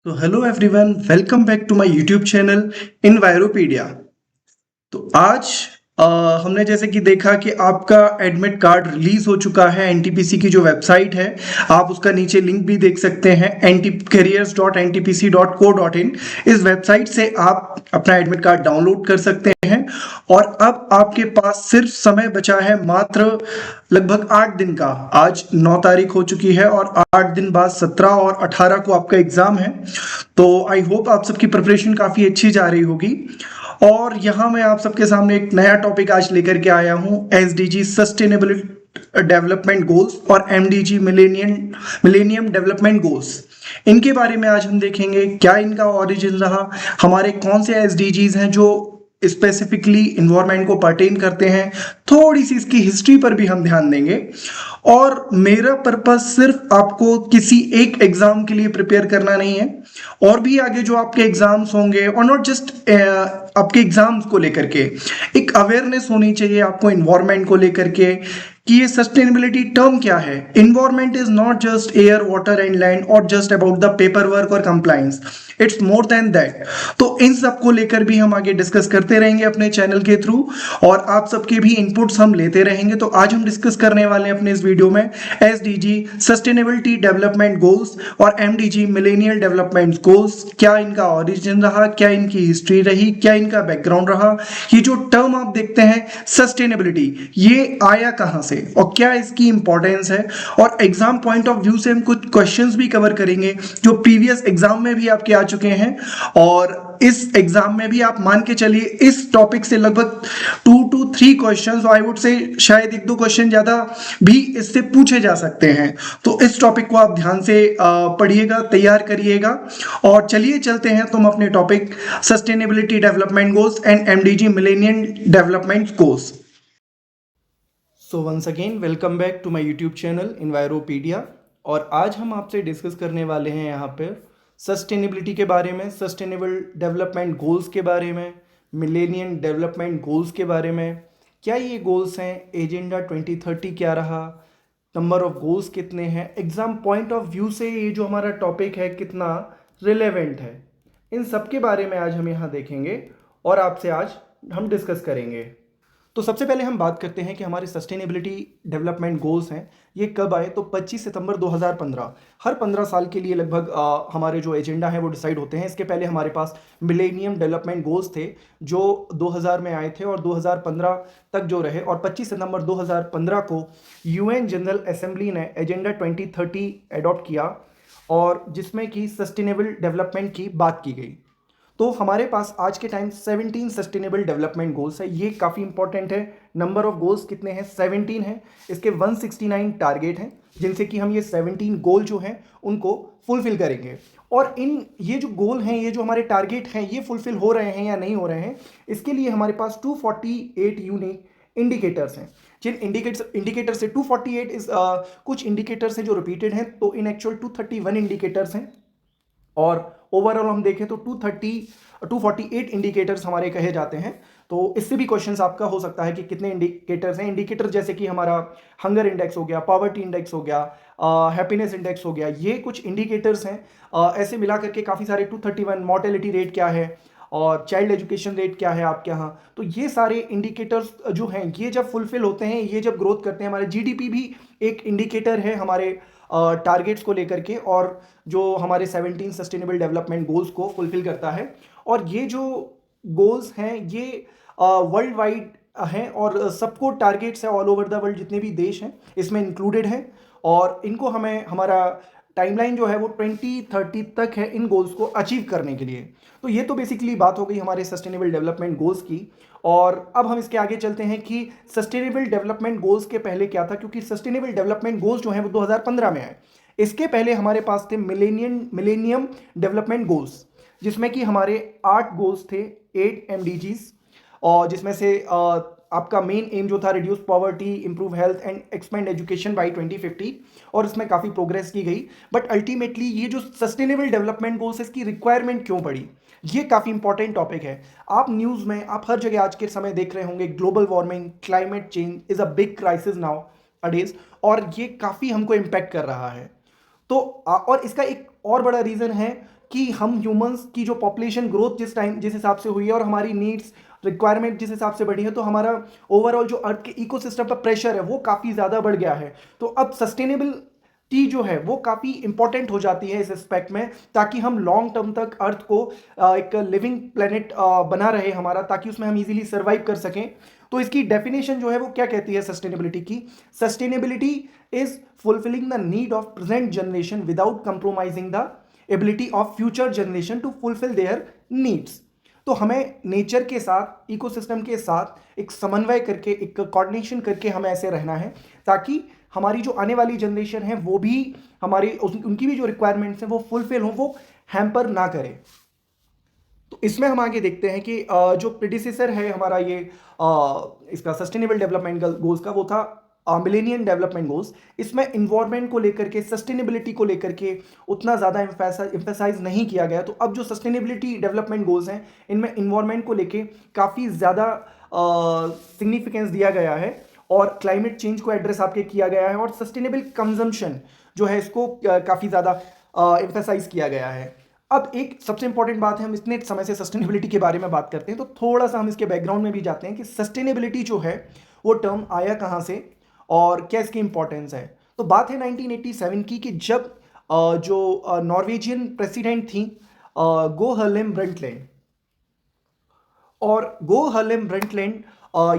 तो hello everyone, welcome back to my YouTube channel Enviropedia. तो आज हमने जैसे कि देखा कि आपका एडमिट कार्ड रिलीज हो चुका है। एनटीपीसी की जो वेबसाइट है, आप उसका नीचे लिंक भी देख सकते हैं, careers.ntpc.co.in। इस वेबसाइट से आप अपना एडमिट कार्ड डाउनलोड कर सकते हैं। और अब आपके पास सिर्फ समय बचा है मात्र लगभग 8 दिन का। आज 9 तारीख हो चुकी है और 8 दिन बाद 17 और 18 को आपका एग्जाम है। तो आई होप आप सबकी प्रिपरेशन काफ़ी अच्छी जा रही होगी। और यहाँ मैं आप सबके सामने एक नया टॉपिक आज लेकर के आया हूँ, एसडीजी सस्टेनेबल डेवलपमेंट गोल्स और एमडीजी मिलेनियम डेवलपमेंट गोल्स। इनके बारे में आज हम देखेंगे क्या इनका ओरिजिन रहा, हमारे कौन से एसडीजीज हैं जो स्पेसिफिकली इन्वायरमेंट को पर्टेन करते हैं। थोड़ी सी इसकी हिस्ट्री पर भी हम ध्यान देंगे। और मेरा पर्पस सिर्फ आपको किसी एक एग्जाम के लिए प्रिपेयर करना नहीं है, और भी आगे जो आपके एग्जाम्स होंगे, और नॉट जस्ट आपके एग्जाम्स को लेकर के एक अवेयरनेस होनी चाहिए आपको इन्वायरमेंट को लेकर के कि ये सस्टेनेबिलिटी टर्म क्या है। Environment is not just air, water and land और just about the paper work और compliance, it's more than that. तो इन सब को लेकर भी हम आगे डिस्कस करते रहेंगे अपने चैनल के थ्रू, और आप सबके भी इनपुट्स हम लेते रहेंगे। तो आज हम डिस्कस करने वाले हैं अपने इस वीडियो में एसडीजी सस्टेनेबिलिटी डेवलपमेंट गोल्स और एमडीजी मिलेनियल डेवलपमेंट गोल्स। क्या इनका ओरिजिन रहा, क्या इनकी हिस्ट्री रही, क्या इनका बैकग्राउंड रहा, ये जो टर्म आप देखते हैं सस्टेनेबिलिटी, ये आया कहां से और क्या इसकी इंपॉर्टेंस है। और एग्जाम पॉइंट ऑफ व्यू से हम कुछ क्वेश्चंस भी कवर करेंगे जो प्रीवियस एग्जाम में भी आपके आ चुके हैं, और इस एग्जाम में भी आप मान के चलिए इस टॉपिक से लगभग 2 to 3 questions, I would say शायद 1-2 क्वेश्चन ज्यादा भी इससे पूछे जा सकते हैं। तो इस टॉपिक को आप ध्यान से पढ़िएगा, तैयार करिएगा। और चलिए चलते हैं तुम अपने topic sustainability development goals and MDG millennium development goals. So once again welcome back to my YouTube channel Enviropedia. और आज हम आपसे डिस्कस करने वाले हैं यहाँ पे सस्टेनेबिलिटी के बारे में, सस्टेनेबल डेवलपमेंट गोल्स के बारे में, मिलेनियम डेवलपमेंट गोल्स के बारे में। क्या ये गोल्स हैं, एजेंडा 2030 क्या रहा, नंबर ऑफ गोल्स कितने हैं, एग्जाम पॉइंट ऑफ व्यू से ये जो हमारा टॉपिक है कितना रिलेवेंट है, इन सब के बारे में आज हम यहाँ देखेंगे और आपसे आज हम डिस्कस करेंगे। तो सबसे पहले हम बात करते हैं कि हमारे सस्टेनेबिलिटी डेवलपमेंट गोल्स हैं ये कब आए। तो 25 सितंबर 2015, हर 15 साल के लिए लगभग हमारे जो एजेंडा है वो डिसाइड होते हैं। इसके पहले हमारे पास मिलेनियम डेवलपमेंट गोल्स थे जो 2000 में आए थे और 2015 तक जो रहे, और 25 सितंबर 2015 को यूएन जनरल असेंबली ने एजेंडा 2030 एडॉप्ट किया, और जिसमें कि सस्टेनेबल डेवलपमेंट की बात की गई। तो हमारे पास आज के टाइम 17 सस्टेनेबल डेवलपमेंट गोल्स है। ये काफ़ी इंपॉर्टेंट है। नंबर ऑफ गोल्स कितने हैं? 17 हैं। इसके 169 टारगेट हैं जिनसे कि हम ये 17 गोल जो हैं उनको फुलफिल करेंगे। और ये जो गोल हैं, ये जो हमारे टारगेट हैं, ये फुलफिल हो रहे हैं या नहीं हो रहे हैं, इसके लिए हमारे पास 248 यूनिक इंडिकेटर्स हैं। जिन इंडिकेटर से 248 कुछ इंडिकेटर्स हैं जो रिपीटेड हैं, तो इन एक्चुअल 231 इंडिकेटर्स हैं। और ओवरऑल हम देखें तो 248 इंडिकेटर्स हमारे कहे जाते हैं। तो इससे भी क्वेश्चंस आपका हो सकता है कि कितने इंडिकेटर्स हैं। इंडिकेटर जैसे कि हमारा हंगर इंडेक्स हो गया, पॉवर्टी इंडेक्स हो गया, हैप्पीनेस इंडेक्स हो गया, ये कुछ इंडिकेटर्स हैं। ऐसे मिला करके काफ़ी सारे 231, मॉर्टेलिटी रेट क्या है और चाइल्ड एजुकेशन रेट क्या है आपके यहाँ। तो ये सारे इंडिकेटर्स जो हैं ये जब फुलफिल होते हैं, ये जब ग्रोथ करते हैं, हमारे जीडीपी भी एक इंडिकेटर है हमारे टारगेट्स को लेकर के, और जो हमारे 17 सस्टेनेबल डेवलपमेंट गोल्स को फुलफिल करता है। और ये जो गोल्स हैं ये वर्ल्ड वाइड हैं और सबको टारगेट्स है ऑल ओवर द वर्ल्ड, जितने भी देश हैं इसमें इंक्लूडेड हैं। और इनको हमें हमारा टाइमलाइन जो है वो 2030 तक है इन गोल्स को अचीव करने के लिए। तो ये तो बेसिकली बात हो गई हमारे सस्टेनेबल डेवलपमेंट गोल्स की। और अब हम इसके आगे चलते हैं कि सस्टेनेबल डेवलपमेंट गोल्स के पहले क्या था, क्योंकि सस्टेनेबल डेवलपमेंट गोल्स जो हैं वो 2015 में आए। इसके पहले हमारे पास थे मिलेनियम डेवलपमेंट गोल्स, जिसमें कि हमारे 8 गोल्स थे, 8 एमडीजीज, और जिसमें से आपका मेन एम जो था reduce poverty, improve health and expand education by 2050, और इसमें काफ़ी प्रोग्रेस की गई। बट अल्टीमेटली ये जो सस्टेनेबल डेवलपमेंट गोल्स इसकी रिक्वायरमेंट क्यों पड़ी, ये काफ़ी इंपॉर्टेंट टॉपिक है। आप न्यूज़ में, आप हर जगह आज के समय देख रहे होंगे global warming, climate change is a big crisis now अडेज, और ये काफ़ी हमको इम्पैक्ट कर रहा है। तो और इसका एक और बड़ा रीज़न है कि हम ह्यूमंस की जो पॉपुलेशन ग्रोथ जिस हिसाब से हुई है और हमारी नीड्स रिक्वायरमेंट जिस हिसाब से बढ़ी है, तो हमारा ओवरऑल जो अर्थ के इकोसिस्टम पर प्रेशर है वो काफ़ी ज़्यादा बढ़ गया है। तो अब सस्टेनेबिलिटी जो है वो काफ़ी इंपॉर्टेंट हो जाती है इस एस्पेक्ट में, ताकि हम लॉन्ग टर्म तक अर्थ को एक लिविंग प्लेनेट बना रहे हमारा, ताकि उसमें हम इजीली सर्वाइव कर सकें। तो इसकी डेफिनेशन जो है वो क्या कहती है सस्टेनेबिलिटी की? Sustainability is fulfilling the need of present generation without compromising the ability of future generation to fulfil their needs. तो हमें नेचर के साथ, इकोसिस्टम के साथ एक समन्वय करके, एक कोऑर्डिनेशन करके हमें ऐसे रहना है, ताकि हमारी जो आने वाली जनरेशन है वो भी उनकी भी जो रिक्वायरमेंट्स हैं वो फुलफिल हो, वो हैम्पर ना करे। तो इसमें हम आगे देखते हैं कि जो प्रीडिसेसर है हमारा ये इसका सस्टेनेबल डेवलपमेंट गोल्स का, वो था मिलेनियम डेवलपमेंट गोल्स। इसमें इन्वायरमेंट को लेकर के, सस्टेनेबिलिटी को लेकर के उतना ज़्यादा एम्फेसाइज नहीं किया गया। तो अब जो सस्टेनेबिलिटी डेवलपमेंट गोल्स हैं, इनमें इन्वायरमेंट को लेके काफ़ी ज़्यादा सिग्निफिकेंस दिया गया है, और क्लाइमेट चेंज को एड्रेस आपके किया गया है, और सस्टेनेबल कंजम्पशन जो है इसको काफ़ी ज़्यादा एम्फेसाइज किया गया है। अब एक सबसे इंपॉर्टेंट बात है, हम इतने समय से सस्टेनेबिलिटी के बारे में बात करते हैं, तो थोड़ा सा हम इसके बैकग्राउंड में भी जाते हैं कि सस्टेनेबिलिटी जो है वो टर्म आया कहाँ से और क्या इसकी इंपॉर्टेंस है। तो बात है 1987 की, कि जब जो नॉर्वेजियन प्रेसिडेंट थी गो हर्लेम ब्रंटलैंड, और गो हर्लेम ब्रंटलैंड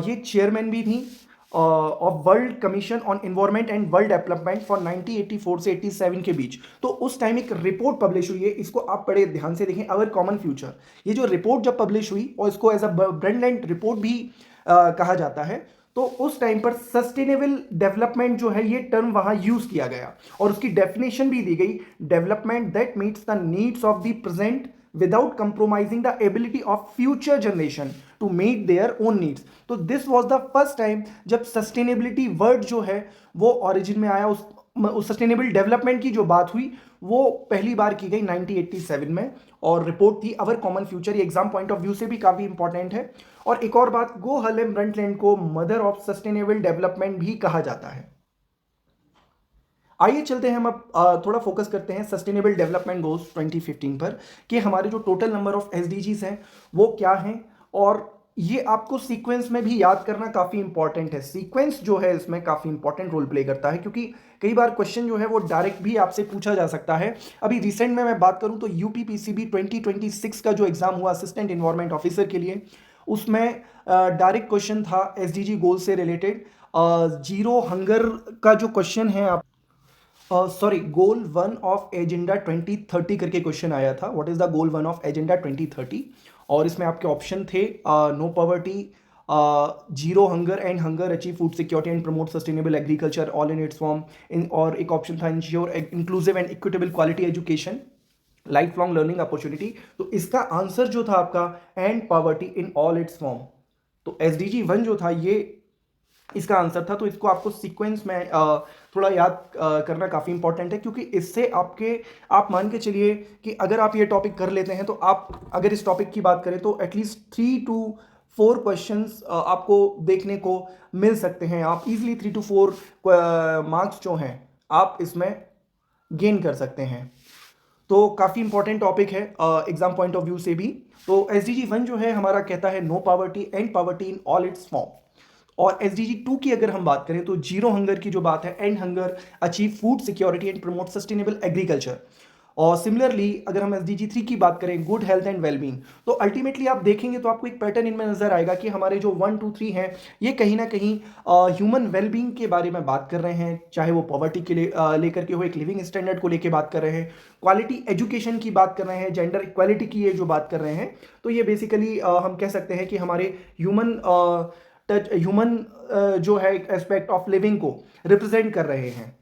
ये चेयरमैन भी थी of world commission on environment and world development for 1984 से 87 के बीच। तो उस टाइम एक रिपोर्ट पब्लिश हुई है, इसको आप बड़े ध्यान से देखें, अवर कॉमन फ्यूचर। ये जो रिपोर्ट जब पब्लिश हुई, और इसको एज अ ब्रंटलैंड रिपोर्ट भी कहा जाता है, तो उस टाइम पर सस्टेनेबल डेवलपमेंट जो है ये टर्म वहां यूज किया गया, और उसकी डेफिनेशन भी दी गई, development that meets the needs of the present without compromising the ability of future generation to meet their own needs। तो this was the first time जब sustainability word जो है वो origin में आया, उस सस्टेनेबल डेवलपमेंट की जो बात हुई वो पहली बार की गई 1987 में, और रिपोर्ट थी अवर कॉमन फ्यूचर। ये एग्जाम पॉइंट ऑफ व्यू से भी काफी इंपॉर्टेंट है। और एक और बात, गो हर्लेम ब्रंटलैंड को मदर ऑफ सस्टेनेबल डेवलपमेंट भी कहा जाता है। आइए चलते हैं, हम अब थोड़ा फोकस करते हैं सस्टेनेबल डेवलपमेंट गोल्स 2015 पर, कि हमारे जो टोटल नंबर ऑफ एसडीजीज हैं वो क्या हैं, और ये आपको सीक्वेंस में भी याद करना काफ़ी इंपॉर्टेंट है। सीक्वेंस जो है इसमें काफ़ी इंपॉर्टेंट रोल प्ले करता है, क्योंकि कई बार क्वेश्चन जो है वो डायरेक्ट भी आपसे पूछा जा सकता है। अभी रिसेंट में मैं बात करूं तो यूपीपीसीबी 2026 का जो एग्जाम हुआ असिस्टेंट इन्वायरमेंट ऑफिसर के लिए, उसमें डायरेक्ट क्वेश्चन था एसडीजी गोल से रिलेटेड। जीरो हंगर का जो क्वेश्चन है, आप सॉरी, गोल 1 ऑफ एजेंडा 2030 करके क्वेश्चन आया था, what is the goal 1 of agenda 2030। और इसमें आपके ऑप्शन थे no poverty, zero hunger end hunger, achieve food security and promote sustainable agriculture all in its form, और एक ऑप्शन था ensure inclusive and equitable quality education, life long learning opportunity. तो इसका answer जो था आपका end poverty in all its form. तो SDG 1 जो था ये इसका आंसर था। तो इसको आपको सीक्वेंस में थोड़ा याद करना काफ़ी इंपॉर्टेंट है, क्योंकि इससे आप मान के चलिए कि अगर आप ये टॉपिक कर लेते हैं, तो आप अगर इस टॉपिक की बात करें तो एटलीस्ट 3 to 4 क्वेश्चंस आपको देखने को मिल सकते हैं। आप इजीली 3 to 4 मार्क्स जो हैं आप इसमें गेन कर सकते हैं। तो काफ़ी इंपॉर्टेंट टॉपिक है एग्जाम पॉइंट ऑफ व्यू से भी। तो एसडीजी 1 जो है हमारा कहता है no poverty end poverty in all its form. और एसडीजी 2 की अगर हम बात करें तो जीरो हंगर की जो बात है, and hunger, achieve food security and promote sustainable agriculture. और सिमिलरली अगर हम एसडीजी 3 की बात करें, गुड हेल्थ एंड वेलबींग। तो अल्टीमेटली आप देखेंगे तो आपको एक पैटर्न इनमें नजर आएगा कि हमारे जो 1, 2, 3 हैं ये कहीं ना कहीं ह्यूमन वेलबींग के बारे में बात कर रहे हैं, चाहे वो पॉवर्टी के लिए लेकर के हो, एक लिविंग स्टैंडर्ड को लेकर बात कर रहे हैं, क्वालिटी एजुकेशन की बात कर रहे हैं, जेंडर इक्वालिटी की ये जो बात कर रहे हैं। तो ये बेसिकली हम कह सकते हैं कि हमारे ह्यूमन जो है एस्पेक्ट ऑफ लिविंग को रिप्रेजेंट कर रहे हैं।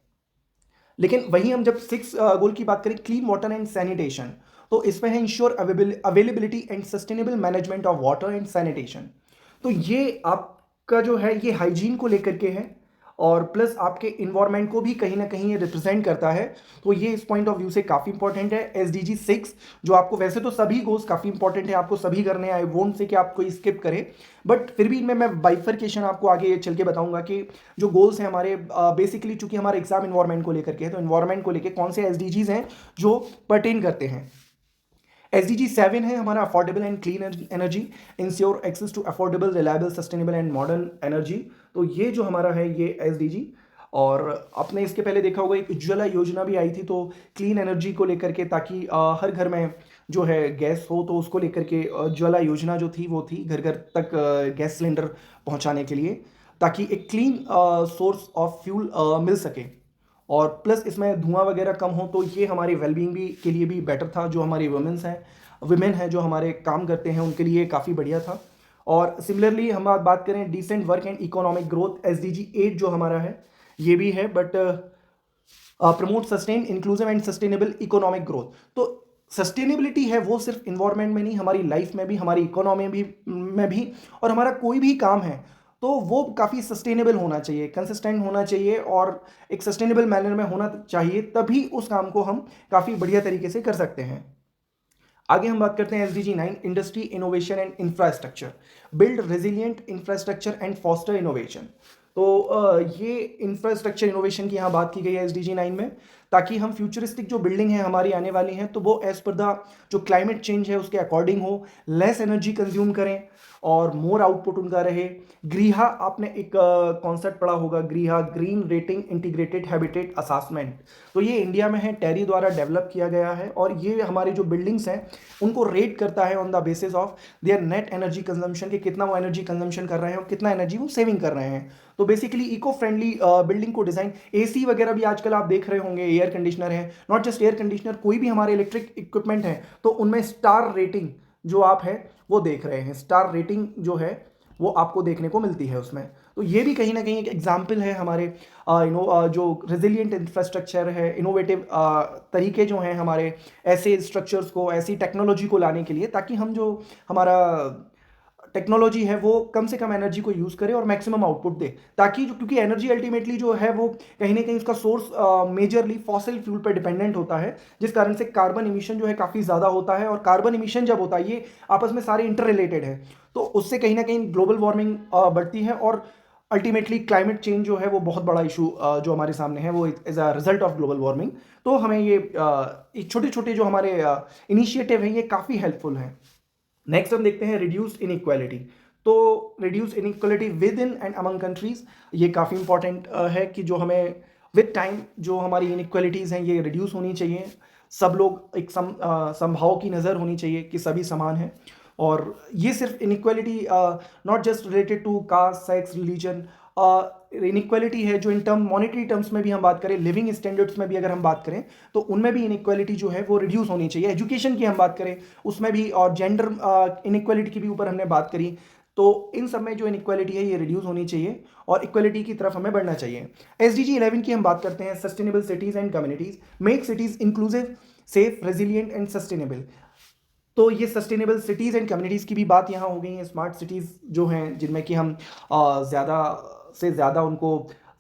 लेकिन वहीं हम जब 6 गोल की बात करें, क्लीन वाटर एंड सैनिटेशन, तो इसमें है ensure availability and sustainable management of water and sanitation. तो ये आपका जो है ये हाइजीन को लेकर के है, और प्लस आपके इन्वायरमेंट को भी कहीं ना कहीं ये रिप्रेजेंट करता है। तो ये इस पॉइंट ऑफ व्यू से काफ़ी इंपॉर्टेंट है। एसडीजी 6 जो आपको, वैसे तो सभी गोल्स काफ़ी इंपॉर्टेंट है, आपको सभी करने हैं, आई वोंट से कि आप कोई स्किप करें, बट फिर भी इनमें मैं बाइफर्केशन आपको आगे चल के बताऊंगा कि जो गोल्स हैं हमारे बेसिकली, चूंकि हमारे एग्जाम इन्वायरमेंट को लेकर के है, तो इन्वायरमेंट को लेकर कौन से एसडीजीज हैं जो पर्टेन करते हैं। SDG 7 है हमारा affordable and clean energy, ensure access to affordable, reliable, sustainable and modern energy. तो ये जो हमारा है ये SDG, और आपने इसके पहले देखा होगा एक उज्ज्वला योजना भी आई थी, तो क्लीन एनर्जी को लेकर के, ताकि हर घर में जो है गैस हो, तो उसको लेकर के उज्ज्वला योजना जो थी वो थी घर घर तक गैस सिलेंडर पहुंचाने के लिए, ताकि एक क्लीन सोर्स ऑफ फ्यूल मिल सके, और प्लस इसमें धुआं वगैरह कम हो, तो ये हमारी वेलबींग भी के लिए भी बेटर था। जो हमारी वुमेन हैं जो हमारे काम करते हैं उनके लिए काफ़ी बढ़िया था। और सिमिलरली हम बात करें decent work and economic growth, SDG 8 जो हमारा है ये भी है, but promote sustain inclusive and sustainable economic growth. तो सस्टेनेबिलिटी है वो सिर्फ इन्वायरमेंट में नहीं, हमारी लाइफ में भी, हमारी इकोनॉमी में भी, और हमारा कोई भी काम है तो वो काफ़ी सस्टेनेबल होना चाहिए, कंसिस्टेंट होना चाहिए, और एक सस्टेनेबल मैनर में होना चाहिए, तभी उस काम को हम काफ़ी बढ़िया तरीके से कर सकते हैं। आगे हम बात करते हैं SDG 9, industry innovation and infrastructure, build resilient infrastructure and foster innovation. तो ये इंफ्रास्ट्रक्चर इनोवेशन की यहाँ बात की गई है SDG 9 में, ताकि हम फ्यूचरिस्टिक जो बिल्डिंग है हमारी आने वाली हैं तो वो एज पर द जो क्लाइमेट चेंज है उसके अकॉर्डिंग हो, लेस एनर्जी कंज्यूम करें और मोर आउटपुट उनका रहे। ग्रीहा, आपने एक कॉन्सेप्ट पढ़ा होगा, ग्रीहा, green rating integrated habitat assessment. तो ये इंडिया में है, टेरी द्वारा डेवलप किया गया है, और ये हमारे जो बिल्डिंग्स हैं उनको रेट करता है on the basis of their net energy consumption, कि कितना वो एनर्जी कंजम्पशन कर रहे हैं और कितना एनर्जी वो सेविंग कर रहे हैं। तो बेसिकली इको फ्रेंडली बिल्डिंग को डिजाइन, AC वगैरह भी आजकल आप देख रहे होंगे, एयर कंडीशनर है, नॉट जस्ट एयर कंडीशनर, कोई भी हमारे इलेक्ट्रिक इक्विपमेंट है तो उनमें स्टार रेटिंग जो आप है वो देख रहे हैं, स्टार रेटिंग जो है वो आपको देखने को मिलती है उसमें। तो ये भी कहीं ना कहीं एक एग्जाम्पल है हमारे जो रेजिलियंट इंफ्रास्ट्रक्चर है, इनोवेटिव तरीके जो हैं हमारे ऐसे स्ट्रक्चर्स को, ऐसी टेक्नोलॉजी को लाने के लिए, ताकि हम जो हमारा टेक्नोलॉजी है वो कम से कम एनर्जी को यूज़ करे और मैक्सिमम आउटपुट दे, ताकि क्योंकि एनर्जी अल्टीमेटली जो है वो कहीं ना कहीं उसका सोर्स मेजरली फॉसिल फ्यूल पर डिपेंडेंट होता है, जिस कारण से कार्बन इमिशन जो है काफ़ी ज़्यादा होता है, और कार्बन इमिशन जब होता है ये आपस में सारे इंटर रिलेटेड है, तो उससे कहीं ना कहीं ग्लोबल वार्मिंग बढ़ती है, और अल्टीमेटली क्लाइमेट चेंज जो है वो बहुत बड़ा इशू जो हमारे सामने है, वो as a result of global warming. तो हमें ये छोटे छोटे जो हमारे इनिशिएटिव हैं ये काफ़ी हेल्पफुल हैं। नेक्स्ट हम देखते हैं रिड्यूस इनइक्वालिटी। तो reduce inequality with in and among countries, ये काफ़ी इंपॉर्टेंट है कि जो हमें विद टाइम जो हमारी इनइक्वालिटीज़ हैं ये रिड्यूस होनी चाहिए, सब लोग एक समभाव की नज़र होनी चाहिए कि सभी समान हैं। और ये सिर्फ inequality not just related to caste, sex, religion, inequality है जो इन टर्म मॉनेटरी टर्म्स में भी हम बात करें, लिविंग स्टैंडर्ड्स में भी अगर हम बात करें तो उनमें भी इनइक्वालिटी जो है वो रिड्यूस होनी चाहिए। एजुकेशन की हम बात करें उसमें भी, और जेंडर इनइक्वालिटी की भी ऊपर हमने बात करी, तो इन सब में जो इनइक्वालिटी है ये रिड्यूस होनी चाहिए और इक्वालिटी की तरफ हमें बढ़ना चाहिए। SDG 11 की हम बात करते हैं, sustainable cities and communities, make cities inclusive, safe, resilient and sustainable. तो ये सस्टेनेबल सिटीज़ एंड कम्युनिटीज़ की भी बात यहाँ हो गई है। स्मार्ट सिटीज़ जो हैं जिनमें कि हम ज़्यादा से ज़्यादा उनको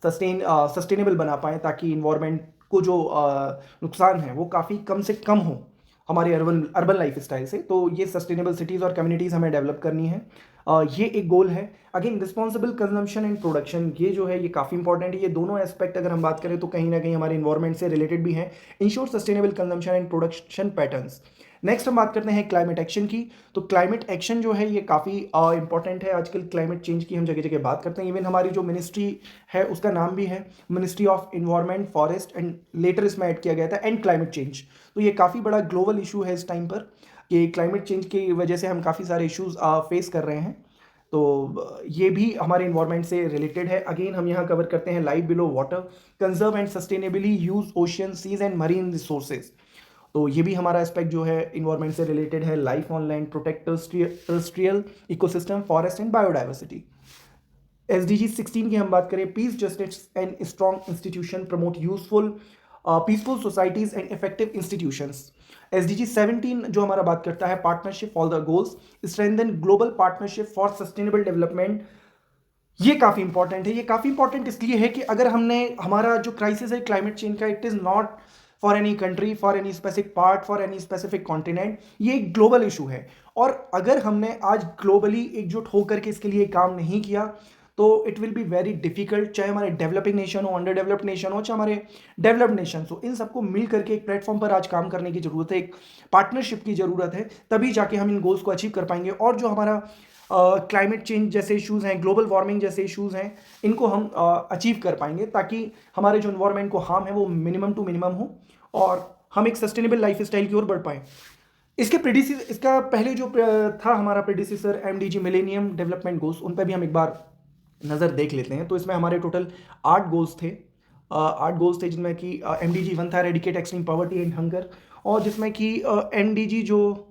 सस्टेनेबल बना पाएँ, ताकि इन्वायरमेंट को जो नुकसान है वो काफ़ी कम से कम हो हमारे अर्बन लाइफ स्टाइल से। तो ये सस्टेनेबल सिटीज़ और कम्युनिटीज़ हमें डेवलप करनी है, ये एक गोल है। Again responsible consumption and production, ये जो है ये काफ़ी इंपॉर्टेंट है। ये दोनों एस्पेक्ट अगर हम बात करें तो कहीं ना कहीं हमारे इन्वायरमेंट से रिलेटेड भी हैं। Ensure sustainable consumption and production patterns. Next हम बात करते हैं क्लाइमेट एक्शन की। तो क्लाइमेट एक्शन जो है ये काफ़ी इंपॉर्टेंट है। आजकल क्लाइमेट चेंज की हम जगह जगह बात करते हैं, इवन हमारी जो मिनिस्ट्री है उसका नाम भी है ministry of environment, forest and later इसमें ऐड किया गया था एंड क्लाइमेट चेंज। तो ये काफ़ी बड़ा ग्लोबल इशू है इस टाइम पर, कि क्लाइमेट चेंज की वजह से हम काफ़ी सारे इश्यूज फेस कर रहे हैं। तो ये भी हमारे इन्वायरमेंट से रिलेटेड है। अगेन हम यहाँ कवर करते हैं life below water, conserve and sustainably use ocean, seas and marine resources. तो ये भी हमारा एस्पेक्ट जो है इन्वायरमेंट से रिलेटेड है। Life on land, protect terrestrial ecosystem, forest and biodiversity. SDG 16 की हम बात करें, peace, justice and strong institution, promote useful peaceful societies and effective institutions. SDG 17 जो हमारा बात करता है, partnership for the goals, strengthen global partnership for sustainable development. ये काफ़ी इंपॉर्टेंट है। ये काफ़ी इंपॉर्टेंट इसलिए है कि अगर हमने हमारा जो क्राइसिस है क्लाइमेट चेंज का, it is not for any country, for any specific part, for any specific continent, ये एक ग्लोबल इशू है। और अगर हमने आज ग्लोबली एकजुट होकर के इसके लिए काम नहीं किया तो it will be very difficult, चाहे हमारे डेवलपिंग नेशन हो, अंडर डेवलप्ड नेशन हो, चाहे हमारे डेवलप्ड नेशन हो, इन सबको मिल करके एक प्लेटफॉर्म पर आज काम करने की जरूरत है, एक पार्टनरशिप की जरूरत है, तभी जाके हम इन गोल्स को अचीव कर पाएंगे। और जो हमारा क्लाइमेट चेंज जैसे इश्यूज़ हैं, ग्लोबल वार्मिंग जैसे इश्यूज़ हैं, इनको हम अचीव कर पाएंगे, ताकि हमारे जो इन्वायरमेंट को हार्म है वो मिनिमम टू मिनिमम हो और हम एक सस्टेनेबल लाइफ स्टाइल की ओर बढ़ पाएँ। इसका पहले जो था हमारा predecessor MDG millennium development goals, उन पर भी हम एक बार नज़र देख लेते हैं। तो इसमें हमारे टोटल 8 गोल्स थे, 8 गोल्स थे, जिनमें कि MDG 1 था eradicate extreme poverty and hunger, और जिसमें कि MDG जो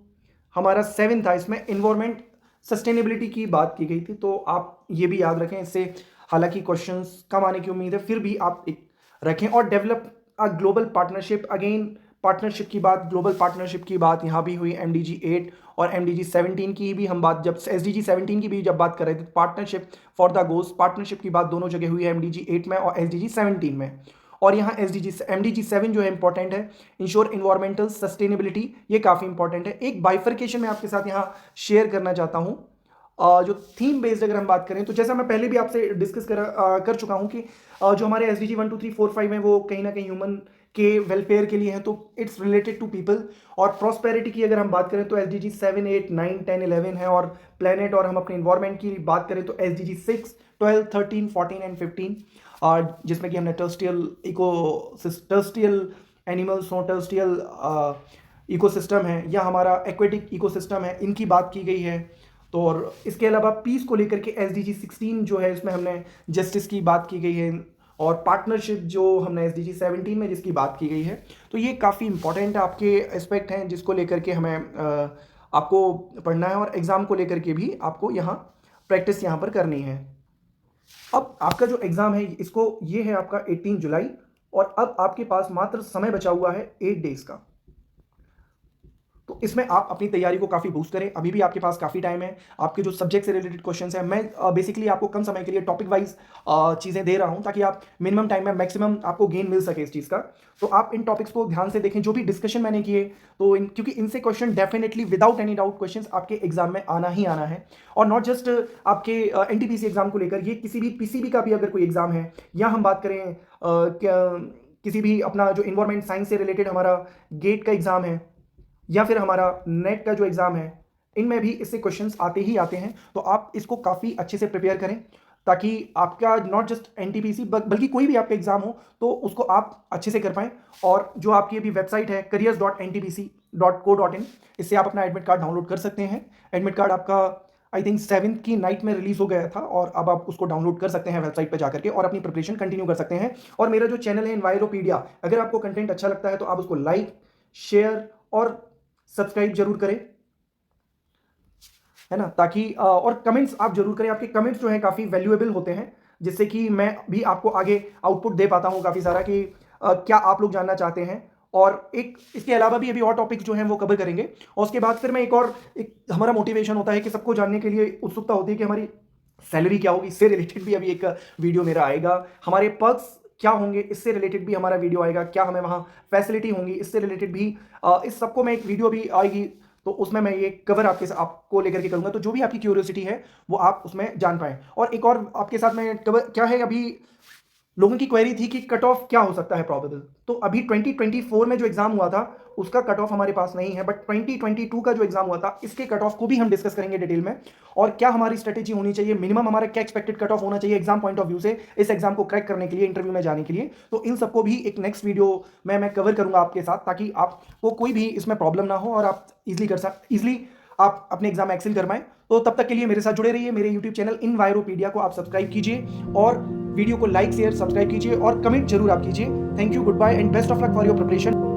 हमारा 7 था, इसमें इन्वायरमेंट सस्टेनेबिलिटी की बात की गई थी। तो आप ये भी याद रखें, इससे हालांकि क्वेश्चंस कम आने की उम्मीद है, फिर भी आप एक रखें। और develop a global partnership, again partnership की बात, ग्लोबल पार्टनरशिप की बात यहाँ भी हुई। MDG 8 और MDG 17 की भी हम बात, जब SDG 17 की भी जब बात कर रहे थे, partnership for the goals, partnership की बात दोनों जगह हुई है, MDG 8 में और SDG 17 में। और यहाँ MDG 7 जो है इंपॉर्टेंट है, इंश्योर इन्वायरमेंटल सस्टेनेबिलिटी, ये काफ़ी इंपॉर्टेंट है। एक बाइफर्केशन में आपके साथ यहाँ शेयर करना चाहता हूँ। जो थीम बेस्ड अगर हम बात करें, तो जैसा मैं पहले भी आपसे डिस्कस कर चुका हूँ कि जो हमारे SDG 1 2 3 4 5 हैं, वो कहीं ना कहीं ह्यूमन के वेलफेयर के लिए हैं, तो इट्स रिलेटेड टू पीपल। और प्रॉस्पेरिटी की अगर हम बात करें तो SDG 7 8 9 10 11 है, और प्लेनेट और हम अपने इन्वायरमेंट की बात करें तो SDG 6 12 13 14 एंड 15, और जिसमें कि हमने टर्स्टियल एनिमल्स हो, टर्स्टियल इकोसिस्टम है, या हमारा एक्वेटिक इकोसिस्टम है, इनकी बात की गई है। तो और इसके अलावा पीस को लेकर के SDG 16 जो है, इसमें हमने जस्टिस की बात की गई है, और पार्टनरशिप जो हमने SDG 17 में जिसकी बात की गई है। तो ये काफ़ी इंपॉर्टेंट आपके एस्पेक्ट हैं, जिसको लेकर के हमें आपको पढ़ना है, और एग्ज़ाम को लेकर के भी आपको यहाँ प्रैक्टिस यहाँ पर करनी है। अब आपका जो एग्ज़ाम है, इसको ये है आपका 18 जुलाई, और अब आपके पास मात्र समय बचा हुआ है 8 डेज का। तो इसमें आप अपनी तैयारी को काफ़ी बूस्ट करें, अभी भी आपके पास काफ़ी टाइम है। आपके जो सब्जेक्ट से रिलेटेड क्वेश्चंस हैं, मैं बेसिकली आपको कम समय के लिए टॉपिक वाइज चीज़ें दे रहा हूं, ताकि आप मिनिमम टाइम में मैक्सिमम आपको गेन मिल सके इस चीज़ का। तो आप इन टॉपिक्स को ध्यान से देखें, जो भी डिस्कशन मैंने किए, तो क्योंकि इनसे question definitely without any doubt question आपके एग्जाम में आना ही आना है। और नॉट जस्ट आपके NTPC एग्जाम को लेकर, ये किसी भी PCB का भी अगर कोई एग्जाम है, या हम बात करें किसी भी अपना जो इन्वायरमेंट साइंस से रिलेटेड हमारा गेट का एग्जाम है, या फिर हमारा नेट का जो एग्ज़ाम है, इनमें भी इससे क्वेश्चंस आते ही आते हैं। तो आप इसको काफ़ी अच्छे से प्रिपेयर करें, ताकि आपका नॉट जस्ट NTPC बल्कि कोई भी आपका एग्ज़ाम हो तो उसको आप अच्छे से कर पाएँ। और जो आपकी अभी वेबसाइट है careers.ntpc.co.in, इससे आप अपना एडमिट कार्ड डाउनलोड कर सकते हैं। एडमिट कार्ड आपका आई थिंक 7th की नाइट में रिलीज हो गया था, और अब आप उसको डाउनलोड कर सकते हैं वेबसाइट पर जाकर के, और अपनी प्रिपरेशन कंटिन्यू कर सकते हैं। और मेरा जो चैनल है इन्वायरोपीडिया, अगर आपको कंटेंट अच्छा लगता है तो आप उसको लाइक, शेयर और सब्सक्राइब जरूर करें, है ना, ताकि और कमेंट्स आप जरूर करें। आपके कमेंट्स जो हैं काफ़ी वैल्यूएबल होते हैं, जिससे कि मैं भी आपको आगे आउटपुट दे पाता हूं काफ़ी सारा, कि क्या आप लोग जानना चाहते हैं। और एक इसके अलावा भी अभी और टॉपिक्स जो हैं वो कवर करेंगे, और उसके बाद फिर मैं एक हमारा मोटिवेशन होता है कि सबको जानने के लिए उत्सुकता होती है कि हमारी सैलरी क्या होगी, इससे रिलेटेड भी अभी एक वीडियो मेरा आएगा। हमारे पर्क्स क्या होंगे, इससे रिलेटेड भी हमारा वीडियो आएगा। क्या हमें वहाँ फैसिलिटी होंगी, इससे रिलेटेड भी इस सबको मैं एक वीडियो भी आएगी, तो उसमें मैं ये कवर आपको लेकर के करूँगा। तो जो भी आपकी क्यूरियोसिटी है वो आप उसमें जान पाएँ। और एक और आपके साथ मैं कवर क्या है, अभी लोगों की क्वेरी थी कि कट ऑफ क्या हो सकता है प्रोबेबल। तो अभी 2024 में जो एग्जाम हुआ था उसका कट ऑफ हमारे पास नहीं है, बट 2022 का जो एग्जाम हुआ था इसके कट ऑफ को भी हम डिस्कस करेंगे डिटेल में, और क्या हमारी स्ट्रेटेजी होनी चाहिए, मिनिमम हमारा क्या एक्सपेक्टेड कट ऑफ होना चाहिए एग्जाम पॉइंट ऑफ व्यू से, इस एग्जाम को क्रैक करने के लिए, इंटरव्यू में जाने के लिए। तो इन सबको भी एक नेक्स्ट वीडियो में मैं कवर करूंगा आपके साथ, ताकि आपको कोई भी इसमें प्रॉब्लम ना हो और आप इजिली आप अपने एग्जाम में एक्सेल कर पाएं। तो तब तक के लिए मेरे साथ जुड़े रहिए। मेरे यूट्यूब चैनल इनवायरोपीडिया को आप सब्सक्राइब कीजिए, और वीडियो को लाइक शेयर सब्सक्राइब कीजिए, और कमेंट जरूर आप कीजिए। Thank you, good bye and best of luck for your preparation.